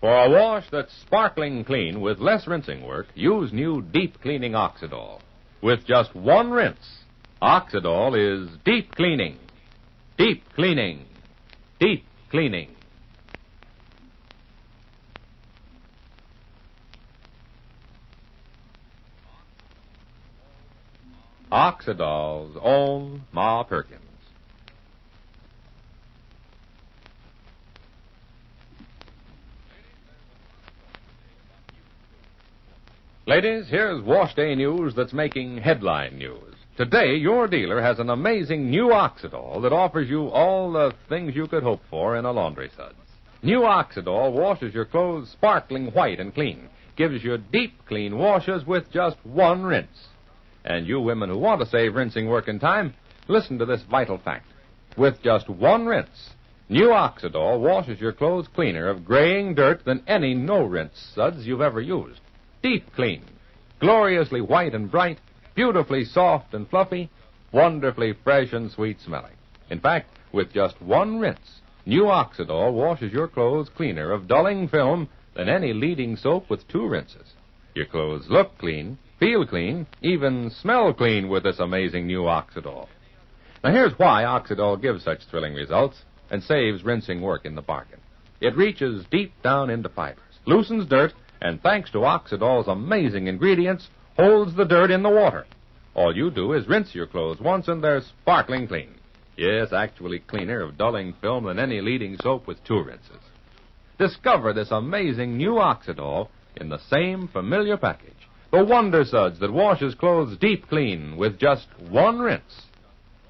For a wash that's sparkling clean with less rinsing work, use new deep cleaning Oxidol. With just one rinse, Oxidol is deep cleaning. Deep cleaning. Deep cleaning. Oxidol's own Ma Perkins. Ladies, here's wash day news that's making headline news. Today, your dealer has an amazing new Oxidol that offers you all the things you could hope for in a laundry suds. New Oxidol washes your clothes sparkling white and clean, gives you deep clean washes with just one rinse. And you women who want to save rinsing work and time, listen to this vital fact. With just one rinse, new Oxidol washes your clothes cleaner of graying dirt than any no-rinse suds you've ever used. Deep clean, gloriously white and bright, beautifully soft and fluffy, wonderfully fresh and sweet smelling. In fact, with just one rinse, new Oxidol washes your clothes cleaner of dulling film than any leading soap with two rinses. Your clothes look clean, feel clean, even smell clean with this amazing new Oxidol. Now here's why Oxidol gives such thrilling results and saves rinsing work in the bargain. It reaches deep down into fibers, loosens dirt, and thanks to Oxidol's amazing ingredients, holds the dirt in the water. All you do is rinse your clothes once and they're sparkling clean. Yes, actually cleaner of dulling film than any leading soap with two rinses. Discover this amazing new Oxidol in the same familiar package. The Wonder Suds that washes clothes deep clean with just one rinse.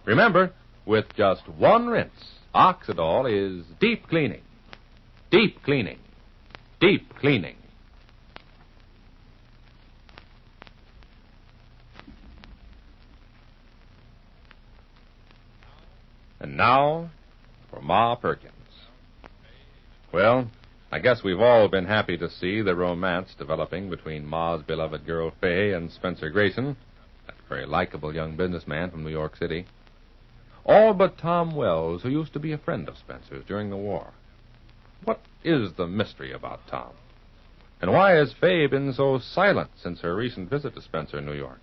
Remember, with just one rinse, Oxidol is deep cleaning. Deep cleaning. Deep cleaning. And now, for Ma Perkins. Well, I guess we've all been happy to see the romance developing between Ma's beloved girl, Fay, and Spencer Grayson, that very likable young businessman from New York City. All but Tom Wells, who used to be a friend of Spencer's during the war. What is the mystery about Tom? And why has Fay been so silent since her recent visit to Spencer in New York?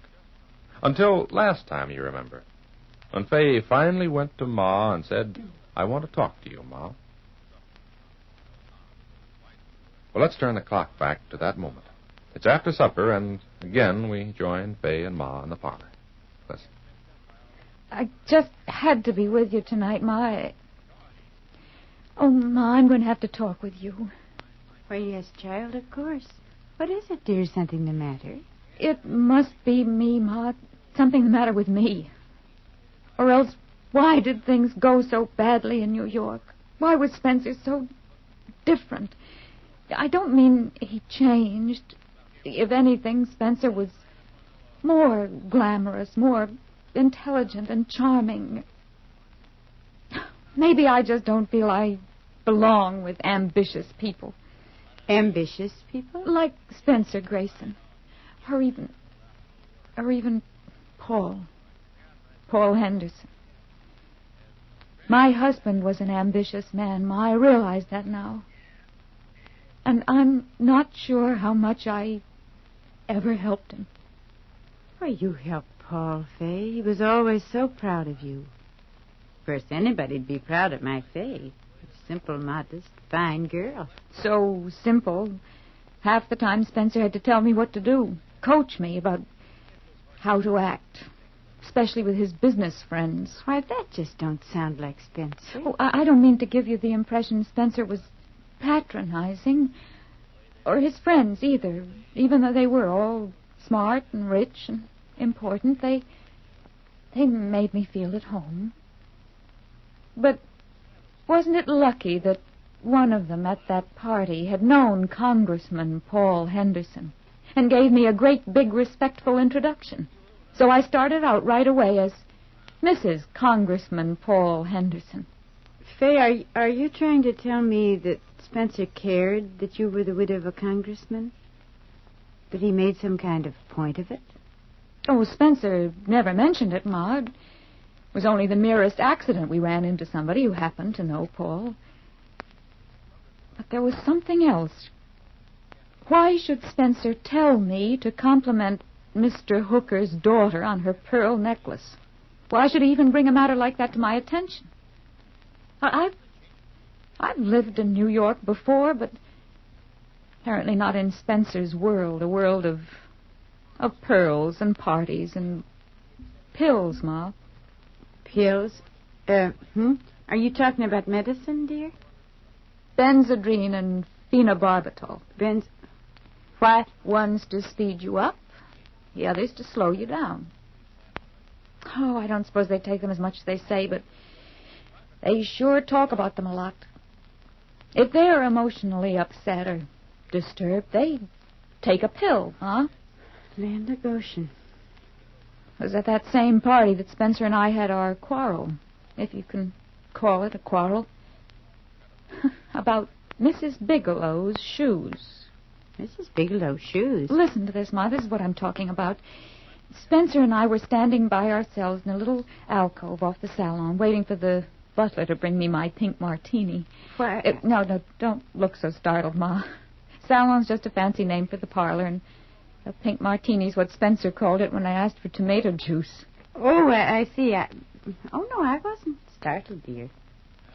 Until last time, you remember, when Fay finally went to Ma and said, "I want to talk to you, Ma." Well, let's turn the clock back to that moment. It's after supper, and again we join Fay and Ma in the parlor. Listen. I just had to be with you tonight, Ma. Oh, Ma, I'm going to have to talk with you. Why, yes, child, of course. What is it, dear? Something the matter? It must be me, Ma. Something the matter with me. Or else, why did things go so badly in New York? Why was Spencer so different? I don't mean he changed. If anything, Spencer was more glamorous, more intelligent and charming. Maybe I just don't feel I belong with ambitious people. Ambitious people? Like Spencer Grayson. Or even Paul Henderson. My husband was an ambitious man, Ma. I realize that now. And I'm not sure how much I ever helped him. Why, you helped Paul, Fay. He was always so proud of you. Of course, anybody'd be proud of my Fay. A simple, modest, fine girl. So simple. Half the time Spencer had to tell me what to do, coach me about how to act, especially with his business friends. Why, that just don't sound like Spencer. Oh, I don't mean to give you the impression Spencer was patronizing, or his friends either. Even though they were all smart and rich and important, they made me feel at home. But wasn't it lucky that one of them at that party had known Congressman Paul Henderson and gave me a great big respectful introduction? So I started out right away as Mrs. Congressman Paul Henderson. Fay, are you trying to tell me that Spencer cared that you were the widow of a congressman? That he made some kind of point of it? Oh, Spencer never mentioned it, Ma. It was only the merest accident we ran into somebody who happened to know Paul. But there was something else. Why should Spencer tell me to compliment Mr. Hooker's daughter on her pearl necklace? Why should he even bring a matter like that to my attention? I've lived in New York before, but apparently not in Spencer's world, a world of pearls and parties and pills, Ma. Pills? Are you talking about medicine, dear? Benzodrine and phenobarbital. What? One's to speed you up, the other's to slow you down. Oh, I don't suppose they take them as much as they say, but they sure talk about them a lot. If they're emotionally upset or disturbed, they take a pill, huh? Land of Goshen. It was at that same party that Spencer and I had our quarrel, if you can call it a quarrel, about Mrs. Bigelow's shoes. Mrs. Bigelow's shoes? Listen to this, Ma. This is what I'm talking about. Spencer and I were standing by ourselves in a little alcove off the salon, waiting for the butler to bring me my pink martini. Why? No, don't look so startled, Ma. Salon's just a fancy name for the parlor, and a pink martini's what Spencer called it when I asked for tomato juice. Oh, I see. Oh, no, I wasn't startled, dear.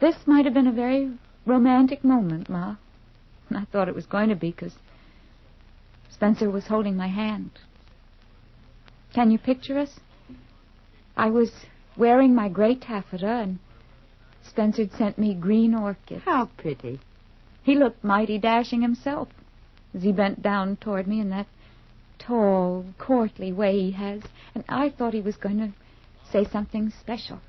This might have been a very romantic moment, Ma. I thought it was going to be, because Spencer was holding my hand. Can you picture us? I was wearing my gray taffeta, and Spencer'd sent me green orchids. How pretty. He looked mighty dashing himself as he bent down toward me in that tall, courtly way he has, and I thought he was going to say something special.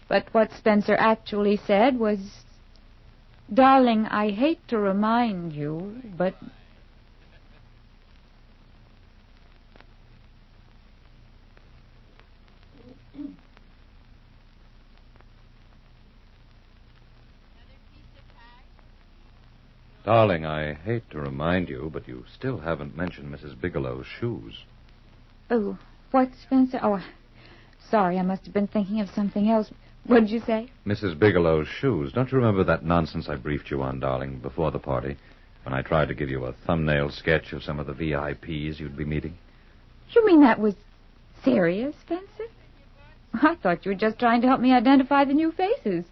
But what Spencer actually said was, "Darling, I hate to remind you, but..." Darling, I hate to remind you, but you still haven't mentioned Mrs. Bigelow's shoes. Oh, what, Spencer? Oh, sorry, I must have been thinking of something else. What did you say? Mrs. Bigelow's shoes. Don't you remember that nonsense I briefed you on, darling, before the party, when I tried to give you a thumbnail sketch of some of the VIPs you'd be meeting? You mean that was serious, Spencer? I thought you were just trying to help me identify the new faces.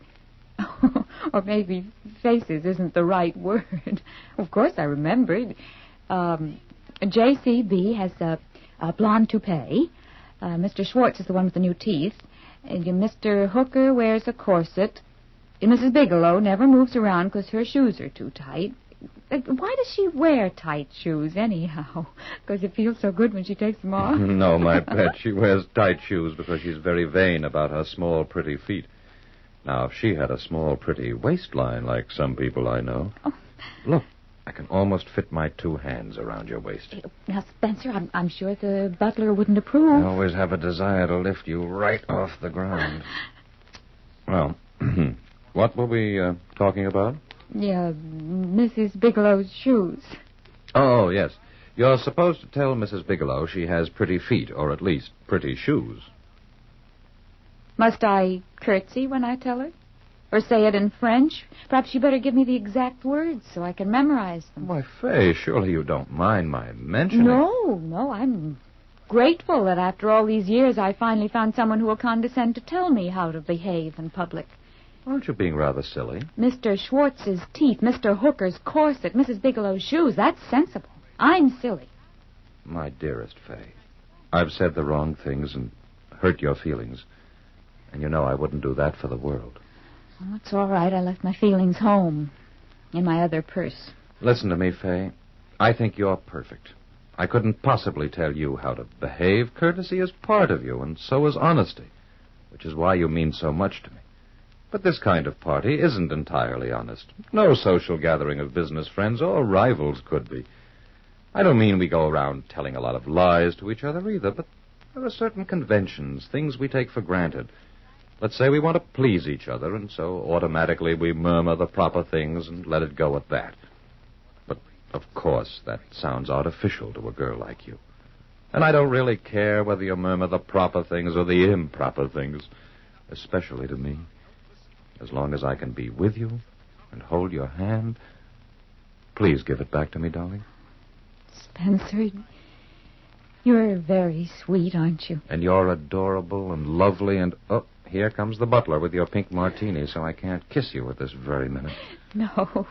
Or maybe faces isn't the right word. Of course I remembered. JCB has a blonde toupee. Mr. Schwartz is the one with the new teeth. And Mr. Hooker wears a corset. And Mrs. Bigelow never moves around because her shoes are too tight. Why does she wear tight shoes, anyhow? Because it feels so good when she takes them off? No, my pet. She wears tight shoes because she's very vain about her small, pretty feet. Now, if she had a small, pretty waistline like some people I know... Oh. Look, I can almost fit my two hands around your waist. Now, Spencer, I'm sure the butler wouldn't approve. I always have a desire to lift you right off the ground. Well, what were we talking about? Yeah, Mrs. Bigelow's shoes. Oh, yes. You're supposed to tell Mrs. Bigelow she has pretty feet, or at least pretty shoes. Must I curtsy when I tell her? Or say it in French? Perhaps you better give me the exact words so I can memorize them. Why, Fay, surely you don't mind my mentioning... No, I'm grateful that after all these years I finally found someone who will condescend to tell me how to behave in public. Aren't you being rather silly? Mr. Schwartz's teeth, Mr. Hooker's corset, Mrs. Bigelow's shoes, that's sensible. I'm silly. My dearest Fay, I've said the wrong things and hurt your feelings. And you know I wouldn't do that for the world. Oh, it's all right. I left my feelings home in my other purse. Listen to me, Fay. I think you're perfect. I couldn't possibly tell you how to behave. Courtesy is part of you, and so is honesty, which is why you mean so much to me. But this kind of party isn't entirely honest. No social gathering of business friends or rivals could be. I don't mean we go around telling a lot of lies to each other either, but there are certain conventions, things we take for granted. Let's say we want to please each other, and so automatically we murmur the proper things and let it go at that. But, of course, that sounds artificial to a girl like you. And I don't really care whether you murmur the proper things or the improper things, especially to me. As long as I can be with you and hold your hand. Please give it back to me, darling. Spencer, you're very sweet, aren't you? And you're adorable and lovely and... Oh, here comes the butler with your pink martini, so I can't kiss you at this very minute. No,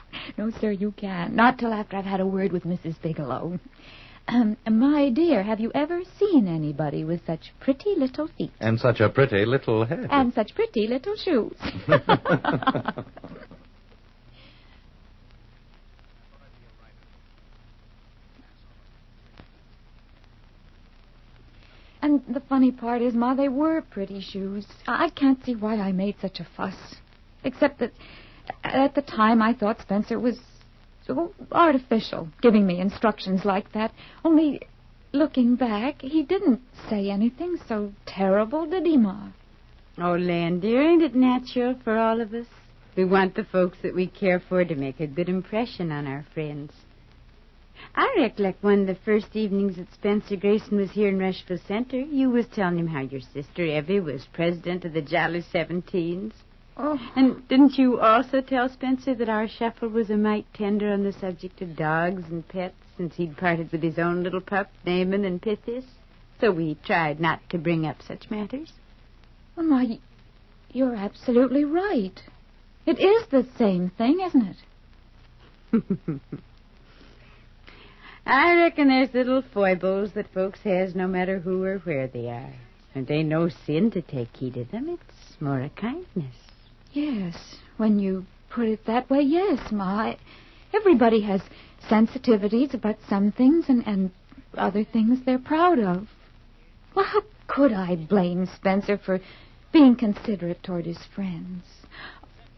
sir, you can't. Not till after I've had a word with Mrs. Bigelow. My dear, have you ever seen anybody with such pretty little feet? And such a pretty little head. And such pretty little shoes. And the funny part is, Ma, they were pretty shoes. I can't see why I made such a fuss. Except that at the time I thought Spencer was so artificial, giving me instructions like that. Only, looking back, he didn't say anything so terrible, did he, Ma? Oh, Lan, dear, ain't it natural for all of us? We want the folks that we care for to make a good impression on our friends. I recollect one of the first evenings that Spencer Grayson was here in Rushville Center, you was telling him how your sister Evey was president of the Jolly 17s. Oh. And didn't you also tell Spencer that our shuffle was a mite tender on the subject of dogs and pets, since he'd parted with his own little pup, Naaman and Pythias? So we tried not to bring up such matters. Well, Ma, you're absolutely right. It is the same thing, isn't it? I reckon there's little foibles that folks has no matter who or where they are. And ain't no sin to take heed of them. It's more a kindness. Yes, when you put it that way, yes, Ma. Everybody has sensitivities about some things and other things they're proud of. Well, how could I blame Spencer for being considerate toward his friends?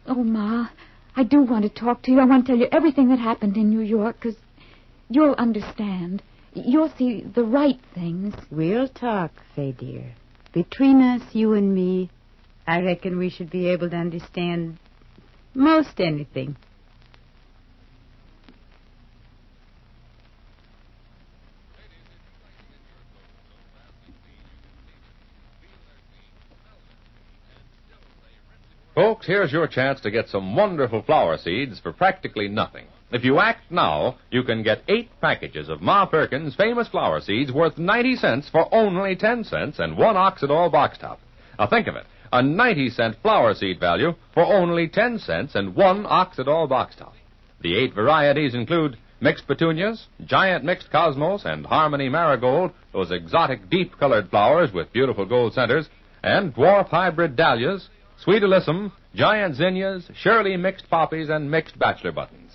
Oh, Ma, I do want to talk to you. I want to tell you everything that happened in New York, because you'll understand. You'll see the right things. We'll talk, Fay dear. Between us, you and me, I reckon we should be able to understand most anything. Folks, here's your chance to get some wonderful flower seeds for practically nothing. If you act now, you can get 8 packages of Ma Perkins' famous flower seeds worth 90 cents for only 10 cents and 1 Oxidol box top. Now think of it, a 90-cent flower seed value for only 10 cents and 1 Oxidol box top. The 8 varieties include mixed petunias, giant mixed cosmos, and harmony marigold, those exotic deep-colored flowers with beautiful gold centers, and dwarf hybrid dahlias, sweet alyssum, giant zinnias, Shirley mixed poppies, and mixed bachelor buttons.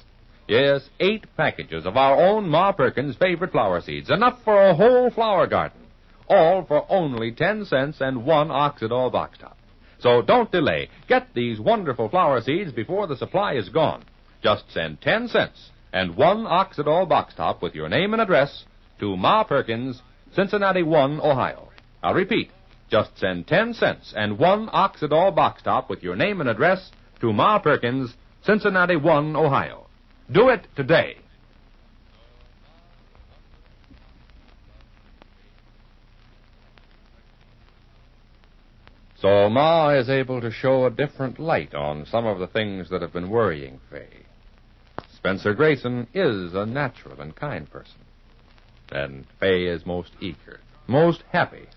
Yes, 8 packages of our own Ma Perkins' favorite flower seeds, enough for a whole flower garden, all for only 10 cents and 1 Oxidol box top. So don't delay. Get these wonderful flower seeds before the supply is gone. Just send 10 cents and 1 Oxidol box top with your name and address to Ma Perkins, Cincinnati 1, Ohio. I'll repeat. Just send 10 cents and 1 Oxidol box top with your name and address to Ma Perkins, Cincinnati 1, Ohio. Do it today. So Ma is able to show a different light on some of the things that have been worrying Fay. Spencer Grayson is a natural and kind person. And Fay is most eager, most happy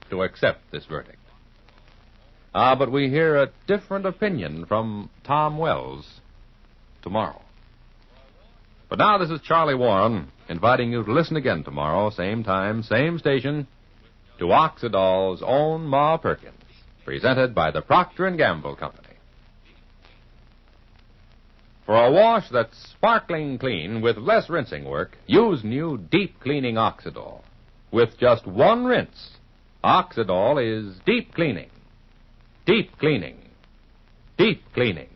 to accept this verdict. But we hear a different opinion from Tom Wells tomorrow. But now this is Charlie Warren inviting you to listen again tomorrow, same time, same station, to Oxidol's own Ma Perkins, presented by the Procter & Gamble Company. For a wash that's sparkling clean with less rinsing work, use new deep cleaning Oxidol. With just 1 rinse, Oxidol is deep cleaning. Deep cleaning. Deep cleaning.